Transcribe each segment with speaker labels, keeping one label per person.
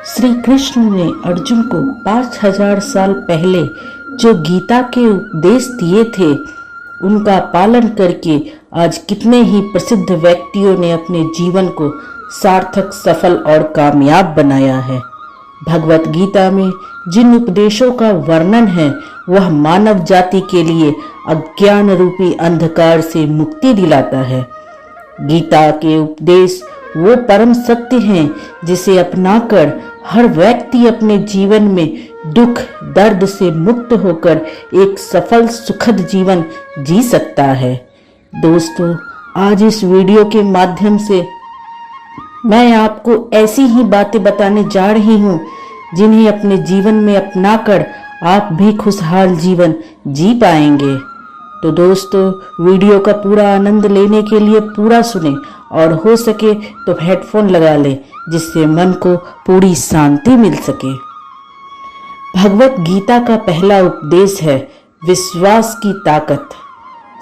Speaker 1: श्री कृष्ण ने अर्जुन को 5000 साल पहले जो गीता के उपदेश दिए थे, उनका पालन करके आज कितने ही प्रसिद्ध व्यक्तियों ने अपने जीवन को सार्थक, सफल और कामयाब बनाया है। भगवत गीता में जिन उपदेशों का वर्णन है, वह मानव जाति के लिए अज्ञान रूपी अंधकार से मुक्ति दिलाता है। गीता के उपदेश वो परम सत्य हैं जिसे अपनाकर हर व्यक्ति अपने जीवन में दुख दर्द से मुक्त होकर एक सफल सुखद जीवन जी सकता है। दोस्तों, आज इस वीडियो के माध्यम से मैं आपको ऐसी ही बातें बताने जा रही हूँ जिन्हें अपने जीवन में अपनाकर आप भी खुशहाल जीवन जी पाएंगे। तो दोस्तों, वीडियो का पूरा आनंद लेने के लिए पूरा सुने और हो सके तो हेडफोन लगा लें, जिससे मन को पूरी शांति मिल सके। भगवत गीता का पहला उपदेश है विश्वास की ताकत।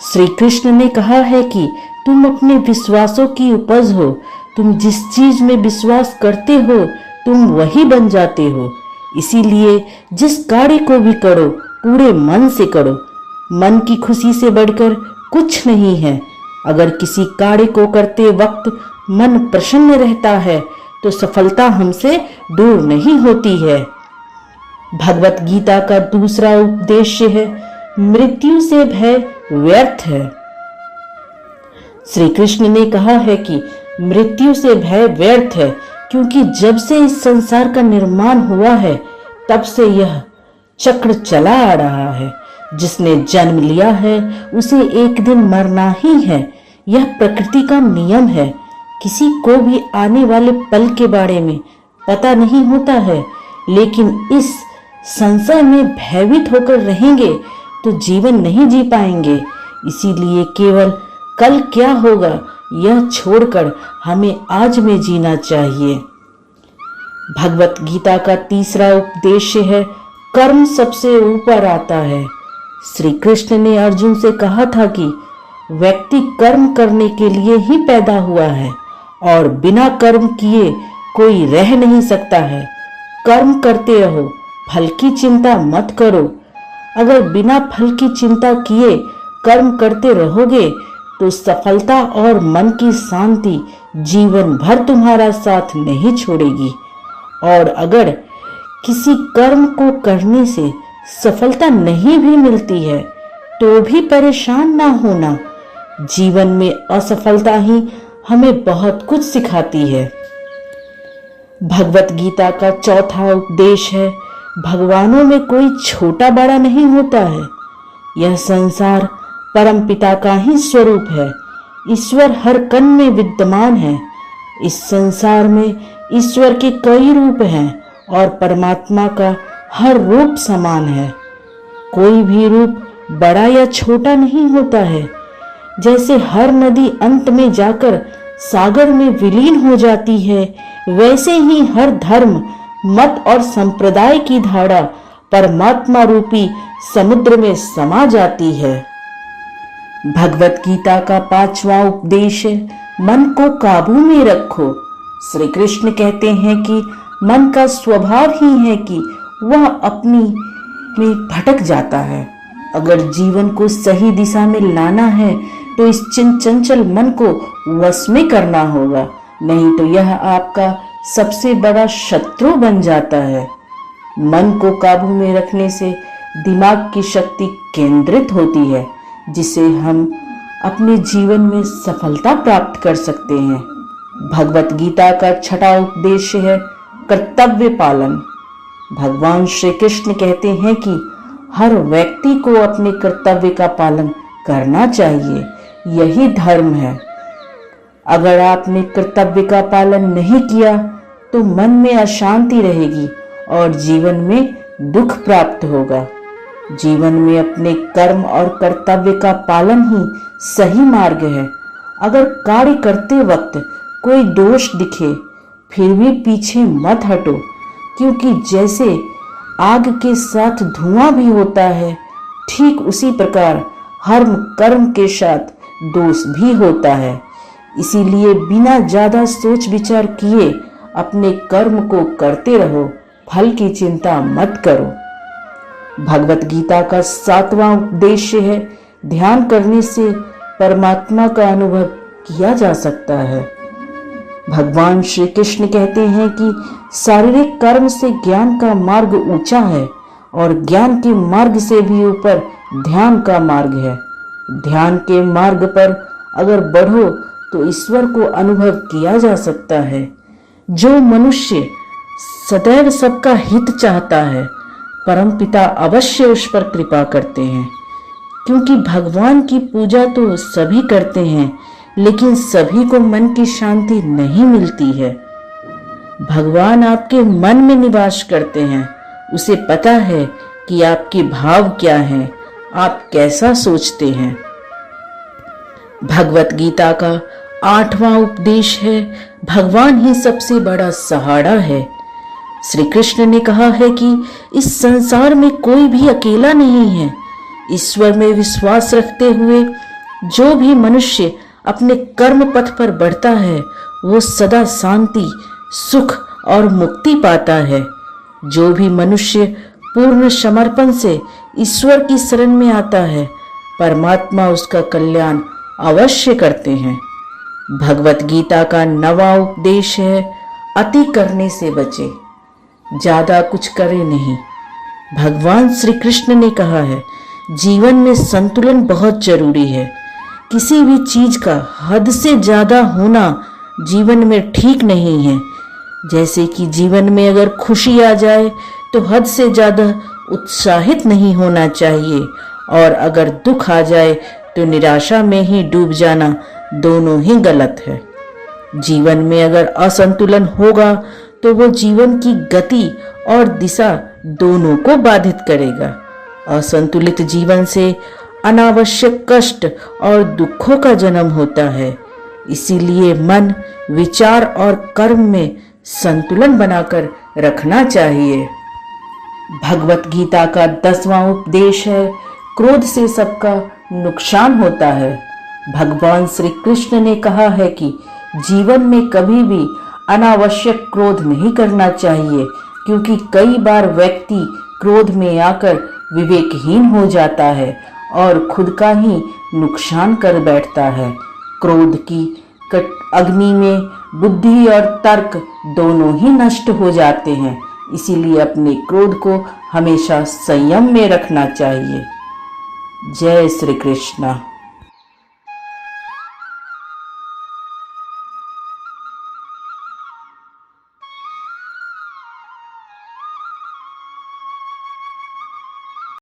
Speaker 1: श्री कृष्ण ने कहा है कि तुम अपने विश्वासों की उपज हो। तुम जिस चीज में विश्वास करते हो, तुम वही बन जाते हो। इसीलिए जिस कार्य को भी करो, पूरे मन से करो। मन की खुशी से बढ़कर कुछ नहीं है। अगर किसी कार्य को करते वक्त मन प्रसन्न रहता है, तो सफलता हमसे दूर नहीं होती है। भगवत गीता का दूसरा उपदेश है मृत्यु से भय व्यर्थ है। श्री कृष्ण ने कहा है कि मृत्यु से भय व्यर्थ है, क्योंकि जब से इस संसार का निर्माण हुआ है, तब से यह चक्र चला आ रहा है। जिसने जन्म लिया है, उसे एक दिन मरना ही है। यह प्रकृति का नियम है। किसी को भी आने वाले पल के बारे में पता नहीं होता है, लेकिन इस संसार में भयभीत होकर रहेंगे तो जीवन नहीं जी पाएंगे। इसीलिए केवल कल क्या होगा यह छोड़कर हमें आज में जीना चाहिए। भगवत गीता का तीसरा उपदेश है कर्म सबसे ऊपर आता है। श्री कृष्ण ने अर्जुन से कहा था कि व्यक्ति कर्म करने के लिए ही पैदा हुआ है और बिना कर्म किए कोई रह नहीं सकता है। कर्म करते रहो, फल की चिंता मत करो। अगर बिना फल की चिंता किए कर्म करते रहोगे तो सफलता और मन की शांति जीवन भर तुम्हारा साथ नहीं छोड़ेगी। और अगर किसी कर्म को करने से सफलता नहीं भी मिलती है, तो भी परेशान ना होना। जीवन में असफलता ही हमें बहुत कुछ सिखाती है। भगवत गीता का चौथा उपदेश है भगवानों में कोई छोटा बड़ा नहीं होता है। यह संसार परम पिता का ही स्वरूप है। ईश्वर हर कण में विद्यमान है। इस संसार में ईश्वर के कई रूप हैं और परमात्मा का हर रूप समान है। कोई भी रूप बड़ा या छोटा नहीं होता है। जैसे हर नदी अंत में जाकर सागर में विलीन हो जाती है, वैसे ही हर धर्म, मत और संप्रदाय की धारा परमात्मा रूपी समुद्र में समा जाती है। भगवत गीता का पांचवा उपदेश है मन को काबू में रखो। श्री कृष्ण कहते हैं कि मन का स्वभाव ही है कि वह अपनी में भटक जाता है। अगर जीवन को सही दिशा में लाना है तो इस चंचल मन को वश में करना होगा, नहीं तो यह आपका सबसे बड़ा शत्रु बन जाता है। मन को काबू में रखने से दिमाग की शक्ति केंद्रित होती है, जिसे हम अपने जीवन में सफलता प्राप्त कर सकते हैं। भगवत गीता का छठा उपदेश है कर्तव्य पालन। भगवान श्री कृष्ण कहते हैं कि हर व्यक्ति को अपने कर्तव्य का पालन करना चाहिए। यही धर्म है। अगर आपने कर्तव्य का पालन नहीं किया तो मन में अशांति रहेगी और जीवन में दुख प्राप्त होगा। जीवन में अपने कर्म और कर्तव्य का पालन ही सही मार्ग है। अगर कार्य करते वक्त कोई दोष दिखे, फिर भी पीछे मत हटो, क्योंकि जैसे आग के साथ धुआं भी होता है, ठीक उसी प्रकार हर कर्म के साथ दोष भी होता है। इसीलिए बिना ज्यादा सोच विचार किए अपने कर्म को करते रहो, फल की चिंता मत करो। भगवत गीता का 7वां उपदेश है, ध्यान करने से परमात्मा का अनुभव किया जा सकता है। भगवान श्री कृष्ण कहते हैं कि शारीरिक कर्म से ज्ञान का मार्ग ऊंचा है और ज्ञान के मार्ग से भी ऊपर ध्यान का मार्ग है। ध्यान के मार्ग पर अगर बढ़ो तो ईश्वर को अनुभव किया जा सकता है। जो मनुष्य सदैव सबका हित चाहता है, परमपिता अवश्य उस पर कृपा करते हैं, क्योंकि भगवान की पूजा तो सभी करते हैं, लेकिन सभी को मन की शांति नहीं मिलती है। भगवान आपके मन में निवास करते हैं, उसे पता है कि आपके भाव क्या हैं, आप कैसा सोचते हैं। भगवत गीता का 8वां उपदेश है, भगवान ही सबसे बड़ा सहारा है। श्री कृष्ण ने कहा है कि इस संसार में कोई भी अकेला नहीं है। ईश्वर में विश्वास रखते हुए जो भी मनुष्य अपने कर्म पथ पर बढ़ता है, वो सदा शांति, सुख और मुक्ति पाता है। जो भी मनुष्य पूर्ण समर्पण से ईश्वर की शरण में आता है, परमात्मा उसका कल्याण अवश्य करते हैं। भगवत गीता का 9वां उपदेश है, अति करने से बचे, ज्यादा कुछ करे नहीं। भगवान श्री कृष्ण ने कहा है, जीवन में संतुलन बहुत जरूरी है। किसी भी चीज का हद से ज्यादा होना जीवन में ठीक नहीं है। जैसे कि जीवन में अगर खुशी आ जाए तो हद से ज्यादा उत्साहित नहीं होना चाहिए, और अगर दुख आ जाए तो निराशा में ही डूब जाना दोनों ही गलत है। जीवन में अगर असंतुलन होगा तो वो जीवन की गति और दिशा दोनों को बाधित करेगा। असंतुलित जीवन से अनावश्यक कष्ट और दुखों का जन्म होता है। इसीलिए मन, विचार और कर्म में संतुलन बनाकर रखना चाहिए। भगवत गीता का 10वां उपदेश है, क्रोध से सबका नुकसान होता है। भगवान श्री कृष्ण ने कहा है कि जीवन में कभी भी अनावश्यक क्रोध नहीं करना चाहिए, क्योंकि कई बार व्यक्ति क्रोध में आकर विवेकहीन हो जाता है और खुद का ही नुकसान कर बैठता है। क्रोध की अग्नि में बुद्धि और तर्क दोनों ही नष्ट हो जाते हैं। इसीलिए अपने क्रोध को हमेशा संयम में रखना चाहिए। जय श्री कृष्ण।